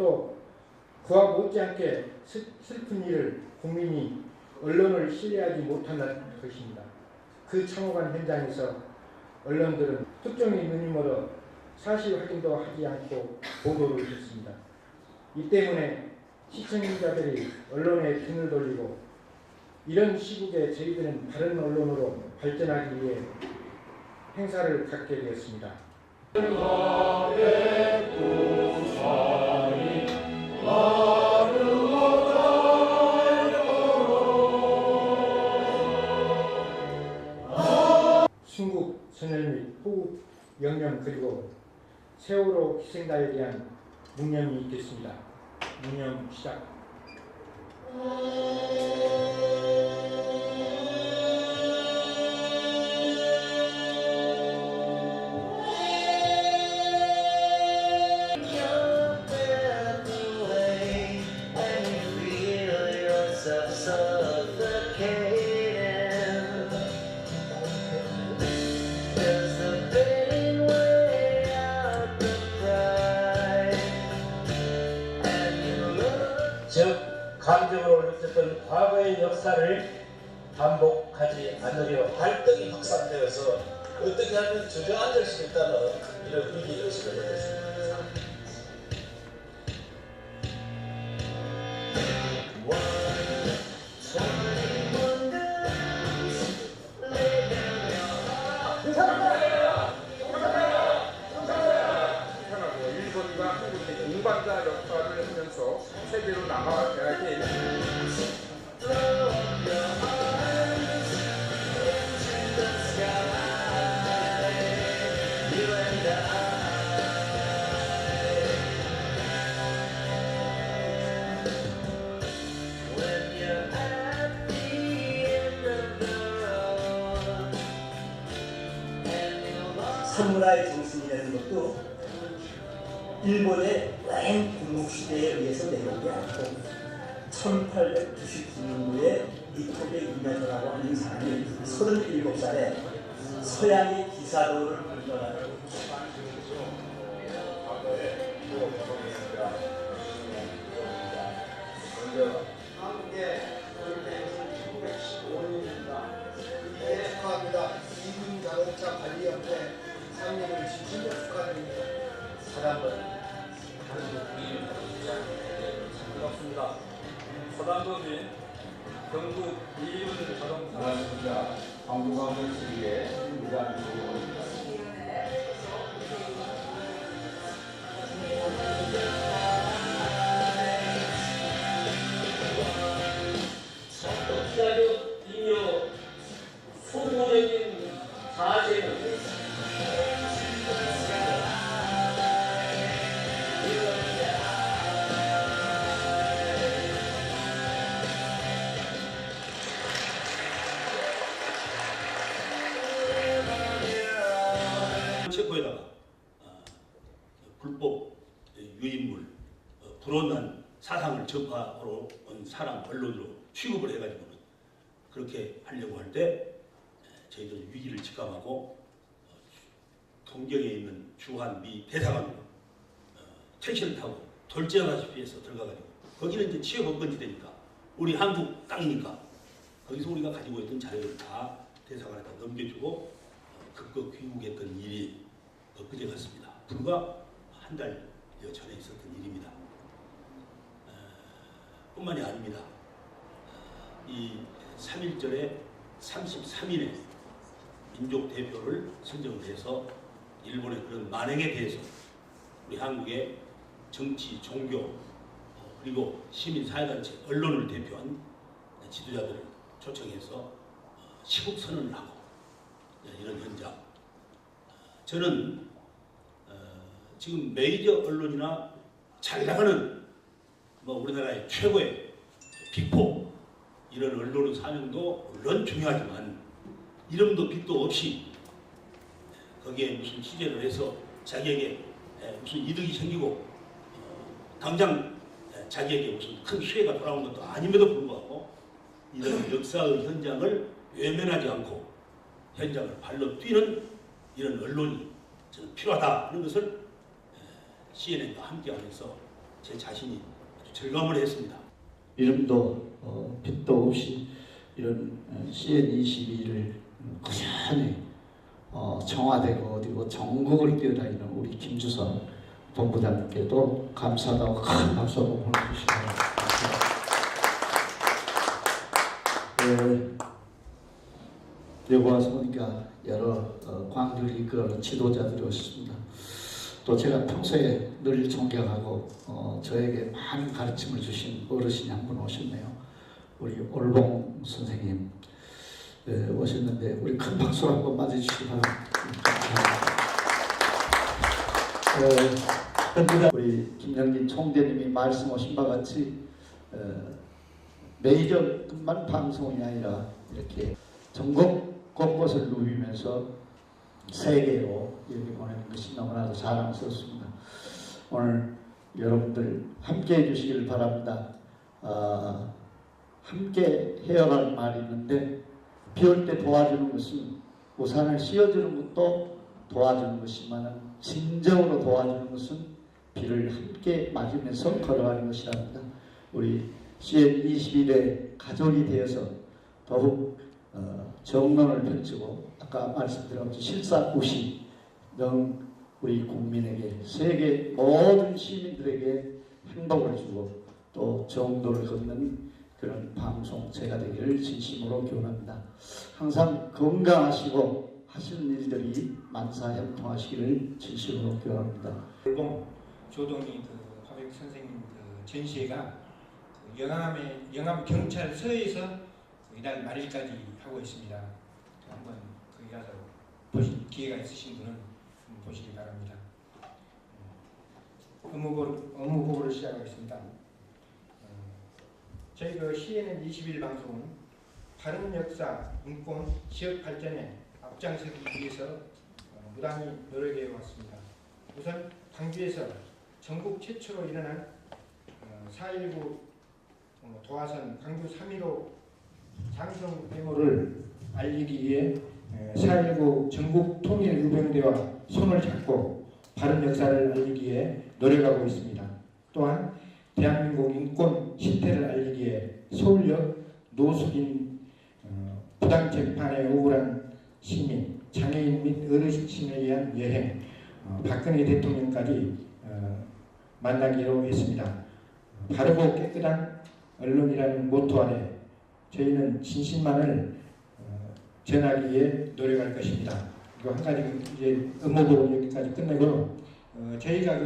또 그와 못지않게 슬픈 일을 국민이 언론을 신뢰하지 못한다는 것입니다. 그 참혹한 현장에서 언론들은 특종의 누님으로 사실 확인도 하지 않고 보도를 했습니다. 이 때문에 시청자들이 언론에 등을 돌리고 이런 시국에 저희들은 다른 언론으로 발전하기 위해 행사를 갖게 되었습니다. 순국, 선열 및 호국 영령 그리고 세월호 희생자에 대한 묵념이 있겠습니다. 묵념 시작. 즉 감정으로 느꼈던 과거의 역사를 반복하지 않으려 갈등이 확산되어서 어떻게 하면 주저앉을 수 있다는 이런 위기의식을 얻었습니다. 일본과 한국의 동반자 역할을 하면서 세계로 나가야 될 사무라이 정신이라는 것도 일본의 와인 군국시대에 의해서 내려온 게 아니고 1899년도에 이토베 이면서라고 하는 사람이 37살에 서양의 기사도를 건너가는 한국의 올해는 1915년입니다. 네, 축하합니다. 이군 자동차 관리협회 상임을 진심으로 축하드립니다. 사단법 한국이 반갑습니다. 사단법인 경북 이군 자동차 반갑습니다. 광주광역 시의회 의장 조경호입니다. 역사적이며 소모적인 사실은 체포에다가 불법 유인물, 불온한 사상을 전파하러 온 사람 언론으로 취급을 해가지고 그렇게 하려고 할 때 저희들 위기를 직감하고 동경에 있는 주한 미 대사관으로 택시를 타고 돌진하다시피 해서 들어가가지고 거기는 이제 취업업건지대니까 우리 한국 땅이니까 거기서 우리가 가지고 있던 자료를 다 대사관에다 넘겨주고 극거 귀국했던 일이 엊그제 같습니다. 불과 한 달여 전에 있었던 일입니다. 뿐만이 아닙니다. 이 3.1절에 33인의 민족 대표를 선정을 해서 일본의 그런 만행에 대해서 우리 한국의 정치, 종교, 그리고 시민사회단체, 언론을 대표한 지도자들을 초청해서 시국선언을 하고 이런 현장. 저는 지금 메이저 언론이나 잘 나가는 우리나라의 최고의 빅4 이런 언론의 사명도 물론 중요하지만 이름도 빛도 없이 거기에 무슨 취재를 해서 자기에게 무슨 이득이 생기고 당장 자기에게 무슨 큰 피해가 돌아온 것도 아님에도 불구하고 이런 역사의 현장을 외면하지 않고 현장을 발로 뛰는 이런 언론이 저는 필요하다 하는 것을 CNN과 함께하면서 제 자신이 아주 절감을 했습니다. 이름도 빛도 없이 이런 CN22를 꾸준히 청와대고 어디고 전국을 뛰어다니는 우리 김주선 본부장님께도 감사하다고 큰 박수 한번 보내주시기 바랍니다. 여기 와서 보니까 여러 광주를 이끌어가는 지도자들이 오셨습니다. 또 제가 평소에 늘 존경하고 저에게 많은 가르침을 주신 어르신이 한 분 오셨네요. 우리 올봉 선생님 오셨는데 우리 큰 박수로 한번 맞아주시기 바랍니다. 우리 김영진 총재님이 말씀하신 바와 같이 메이저뿐만 방송이 아니라 이렇게 전국 곳곳을 누비면서 세계로 이렇게 보내는 것이 너무나도 자랑스럽습니다. 오늘 여러분들 함께 해주시길 바랍니다. 함께 헤어갈 말이 있는데 비 올 때 도와주는 것은 우산을 씌워주는 것도 도와주는 것이지만 진정으로 도와주는 것은 비를 함께 맞으면서 걸어가는 것이랍니다. 우리 CN21의 가족이 되어서 더욱 정론을 펼치고 아까 말씀드렸듯이 실사구시 능 우리 국민에게 세계 모든 시민들에게 행복을 주고 또 정도를 걷는 그런 방송체가 되기를 진심으로 기원합니다. 항상 건강하시고 하시는 일들이 만사형통하시기를 진심으로 기원합니다. 올봉 조동희 화백 선생님 전시회가 영암 경찰서에서 이달 말일까지 하고 있습니다. 한번 거기 가서 보실 기회가 있으신 분은 한번 보시기 바랍니다. 업무 보고를 시작하겠습니다. 저희 CNN 21 방송은 바른 역사, 인권, 지역 발전에 앞장서기 위해서 무단히 노력해 왔습니다. 우선 광주에서 전국 최초로 일어난 4.19 도화선 광주 3.15 장성 데모를 알리기 위해 4.19 전국 통일의병대와 손을 잡고 바른 역사를 알리기 위해 노력하고 있습니다. 또한 대한민국 인권 실태를 알리기 위해 서울역 노숙인 부당재판에 억울한 시민, 장애인 및 어르신을 위한 여행, 박근혜 대통령까지 만나기로 했습니다. 바르고 깨끗한 언론이라는 모토 아래 저희는 진실만을 전하기 위해 노력할 것입니다. 그리고 한 가지 이제 업무보고 여기까지 끝내고 저희가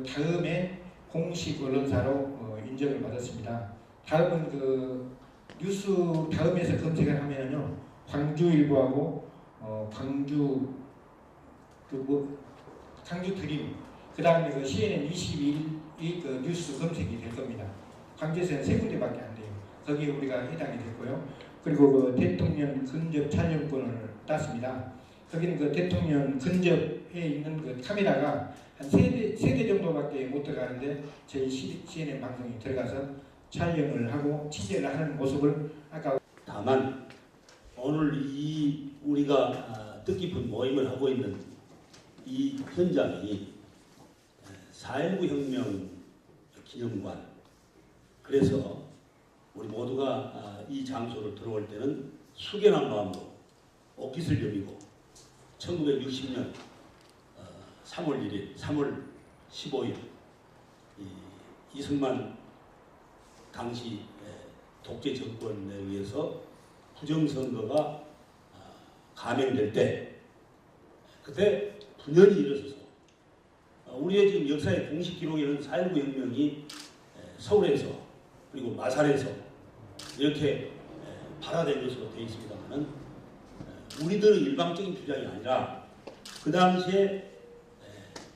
다음에 공식 언론사로 인정을 받았습니다. 다음은 뉴스 다음에서 검색을 하면요 광주일보하고 광주 드림 그 다음에 CNN 21이 뉴스 검색이 될 겁니다. 광주에서는 3군데밖에 안 돼요. 거기에 우리가 해당이 됐고요. 그리고 대통령 근접 촬영권을 땄습니다. 거기는 대통령 근접에 있는 카메라가 한 3대 정도밖에 못 들어가는데 저희 CNN 방송이 들어가서 촬영을 하고 취재를 하는 모습을 아까 다만 오늘 우리가 뜻깊은 모임을 하고 있는 이 현장이 4.19 혁명 기념관 그래서 우리 모두가 이 장소를 들어올 때는 숙연한 마음으로 옷깃을 여미고 1960년 3월 1일, 3월 15일 이승만 당시 독재 정권에 의해서 부정선거가 감행될 때 그때 분연히 일어서서 우리의 지금 역사의 공식 기록에는 4.19 혁명이 서울에서 그리고 마산에서 이렇게 발화된 것으로 되어 있습니다만 우리들의 일방적인 주장이 아니라 그 당시에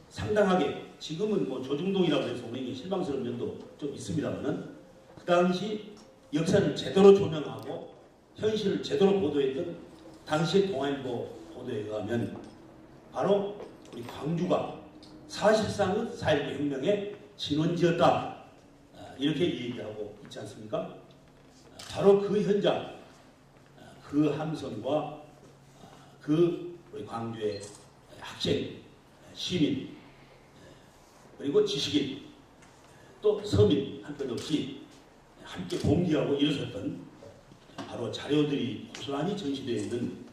상당하게 지금은 조중동이라고 해서 우리에게 실망스러운 면도 좀 있습니다만 그 당시 역사를 제대로 조명하고 현실을 제대로 보도했던 당시의 동아일보 보도에 의하면 바로 우리 광주가 사실상은 4.19 혁명의 진원지였다 이렇게 얘기하고 있지 않습니까? 바로 그 현장, 그 함선과 우리 광주의 학생, 시민 그리고 지식인 또 서민 할 것 없이 함께 봉기하고 일어섰던 바로 자료들이 고스란히 전시되어 있는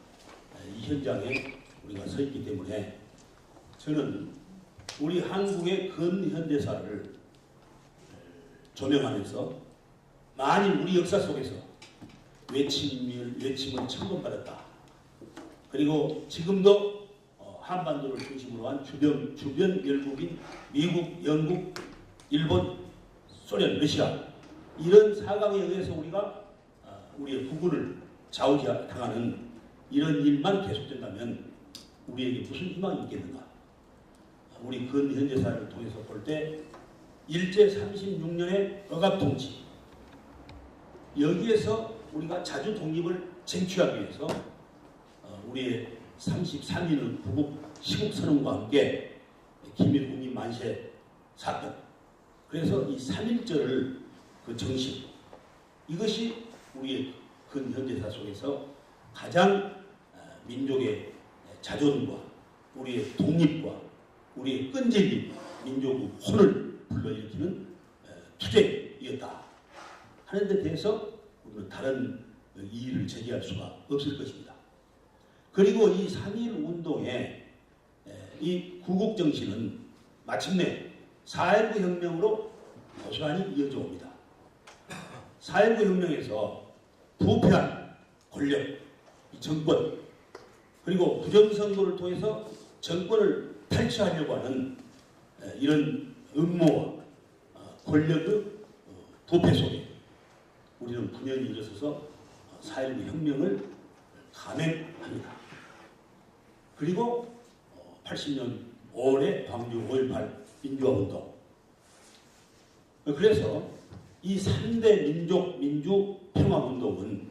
이 현장에 우리가 서 있기 때문에 저는 우리 한국의 근현대사를 조명하면서 만일 우리 역사 속에서 외침을 천번받았다. 그리고 지금도 한반도를 중심으로 한 주변 열국인 미국, 영국, 일본, 소련, 러시아 이런 사강에 의해서 우리가 우리의 국군을 좌우당하는 이런 일만 계속된다면 우리에게 무슨 희망이 있겠는가? 우리 근현대사를 통해서 볼 때 일제 36년의 억압통치 여기에서 우리가 자주 독립을 쟁취하기 위해서 우리의 33일 구국 시국선언과 함께 기밀 국립 만세 사건 그래서 이 3.1절을 그 정신 이것이 우리의 근현대사 속에서 가장 민족의 자존과 우리의 독립과 우리의 끈질긴 민족의 혼을 불러일으키는 투쟁이었다 하는 데 대해서 우리는 다른 이의를 제기할 수가 없을 것입니다. 그리고 이 3.1 운동의 이 구국정신은 마침내 4.19 혁명으로 고스란히 이어져 옵니다. 4.19 혁명에서 부패한 권력, 이 정권 그리고 부정선거를 통해서 정권을 탈취하려고 하는 이런 음모와 권력의 부패 속에 우리는 분연히 일어서서 4.19 혁명을 감행합니다. 그리고 80년 5월에 광주 5.18 민주화운동 그래서 이 3대 민족 민주 평화운동은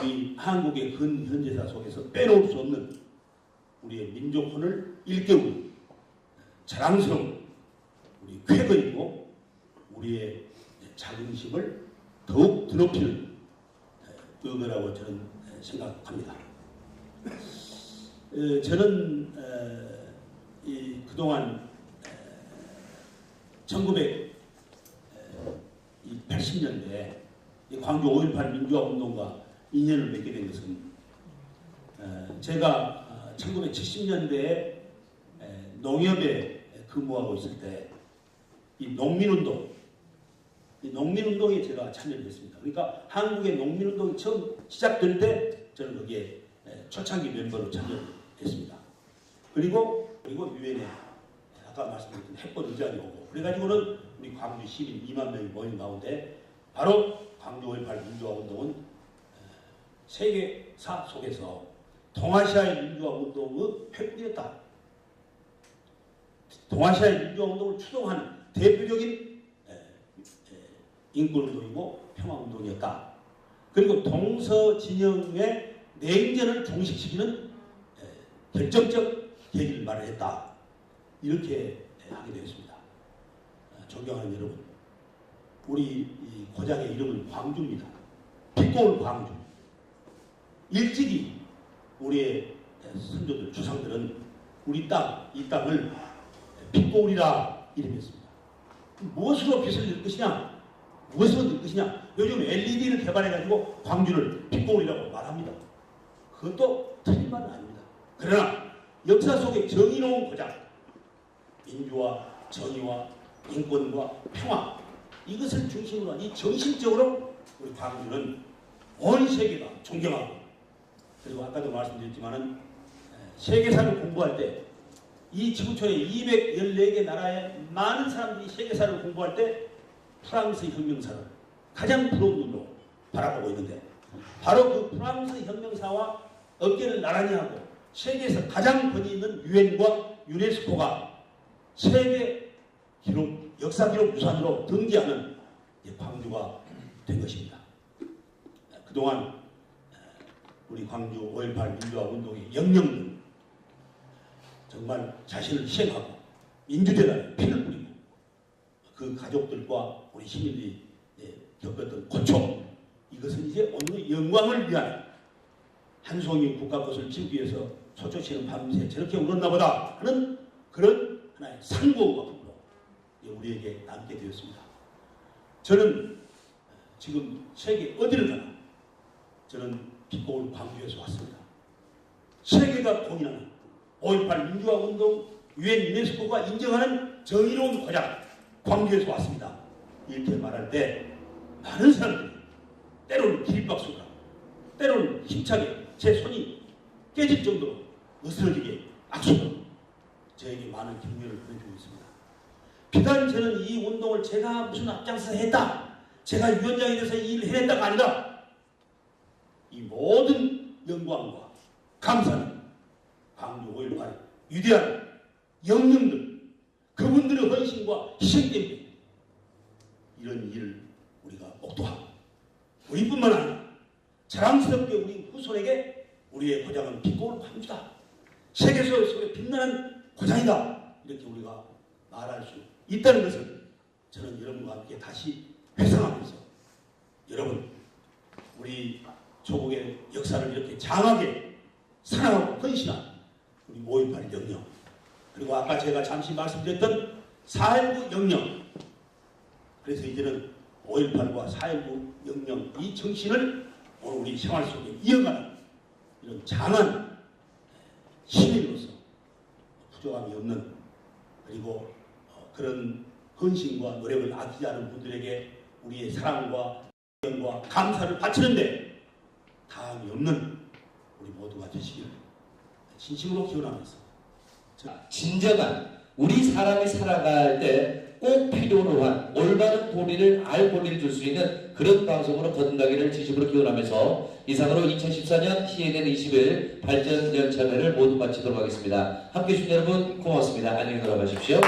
우리 한국의 근현대사 속에서 빼놓을 수 없는 우리의 민족혼을 일깨우는 자랑스러운 우리 쾌거이고 우리의 자긍심을 더욱 드높이는 그거라고 저는 생각합니다. 저는 그동안 1980년대에 광주 5.18 민주화운동과 인연을 맺게 된 것은 제가 1970년대에 농협에 근무하고 있을 때 이 농민운동에 제가 참여를 했습니다. 그러니까 한국의 농민운동이 처음 시작될 때 저는 거기에 초창기 멤버로 참여를 했습니다. 그리고 유엔에 아까 말씀드렸던 햇볕 의장이 오고 그래가지고는 우리 광주 시민 2만 명이 모인 가운데 바로 광주 5.18 민주화운동은 세계사 속에서 동아시아의 민주화운동의 횃불이었다. 동아시아의 민주화운동을 추동하는 대표적인 인권운동이고 평화운동이었다. 그리고 동서진영의 냉전을 종식시키는 결정적 계기를 마련했다. 이렇게 하게 되었습니다. 존경하는 여러분, 우리 고장의 이름은 광주입니다. 빛고울 광주. 일찍이 우리의 선조들, 조상들은 우리 땅, 이 땅을 빛고울이라 이름했습니다. 무엇으로 빛을 낼 것이냐? 무엇으로 낼 것이냐? 요즘 LED를 개발해가지고 광주를 빛고울이라고 말합니다. 그것도 틀린 말은 아닙니다. 그러나 역사 속에 정의로운 고장, 민주화, 정의와 인권과 평화 이것을 중심으로 한 이 정신적으로 우리 광주는 온 세계가 존경하고 그리고 아까도 말씀드렸지만은 세계사를 공부할 때 이 지구촌에 214개 나라의 많은 사람들이 세계사를 공부할 때 프랑스 혁명사를 가장 부러운 눈으로 바라보고 있는데 바로 그 프랑스 혁명사와 어깨를 나란히 하고 세계에서 가장 권위 있는 유엔과 유네스코가 세계 기록, 역사 기록 유산으로 등재하는 광주가 된 것입니다. 그동안 우리 광주 5.18 민주화 운동의 영령들 정말 자신을 희생하고 민주대단에 피를 뿌리고 그 가족들과 우리 시민들이 겪었던 고통 이것은 이제 오늘 영광을 위한 한 송이 국가것을 지우기 위해서 소초씨는 밤새 저렇게 울었나 보다 하는 그런 하나의 상고가 부끄러워 우리에게 남게 되었습니다. 저는 지금 세계 어디를 가나 저는 빛고울 광주에서 왔습니다. 세계가 공인하는 5.18 민주화운동 유엔 유네스코가 인정하는 정의로운 고장 광주에서 왔습니다. 이렇게 말할 때 많은 사람들이 때로는 기립박수가 때로는 힘차게 제 손이 깨질 정도로 으스러지게 악수로 저에게 많은 격려를 보내주고 있습니다. 비단 저는 이 운동을 제가 무슨 앞장서 했다, 제가 위원장이 돼서 이 일을 해냈다가 아니라 이 모든 영광과 감사는 광주 5.18 위대한 영령들, 그분들의 헌신과 희생 때문에 이런 일을 우리가 목도하고 우리뿐만 아니라 자랑스럽게 우리 후손에게 우리의 고장은 빛고울 광주다, 세계에서 빛나는 고장이다, 이렇게 우리가 말할 수 있다는 것을 저는 여러분과 함께 다시 회상하면서 여러분, 우리 조국의 역사를 이렇게 장하게 사랑하고 헌신한 우리 5.18 영령, 그리고 아까 제가 잠시 말씀드렸던 4.19 영령, 그래서 이제는 5.18과 4.19 영령 이 정신을 오늘 우리 생활 속에 이어가는 이런 장한 시민으로서 부족함이 없는, 그리고 그런 헌신과 노력을 아끼지 않은 분들에게 우리의 사랑과 영과 감사를 바치는데 다함이 없는 우리 모두가 되시기를 진심으로 기원하면서, 진정한 우리 사람이 살아갈 때 꼭 필요로 한 올바른 도리를 알 권리를 줄 수 있는 그런 방송으로 거듭나기를 진심으로 기원하면서 이상으로 2014년 CNN 20일 발전연차회를 모두 마치도록 하겠습니다. 함께해 주신 여러분 고맙습니다. 안녕히 돌아가십시오.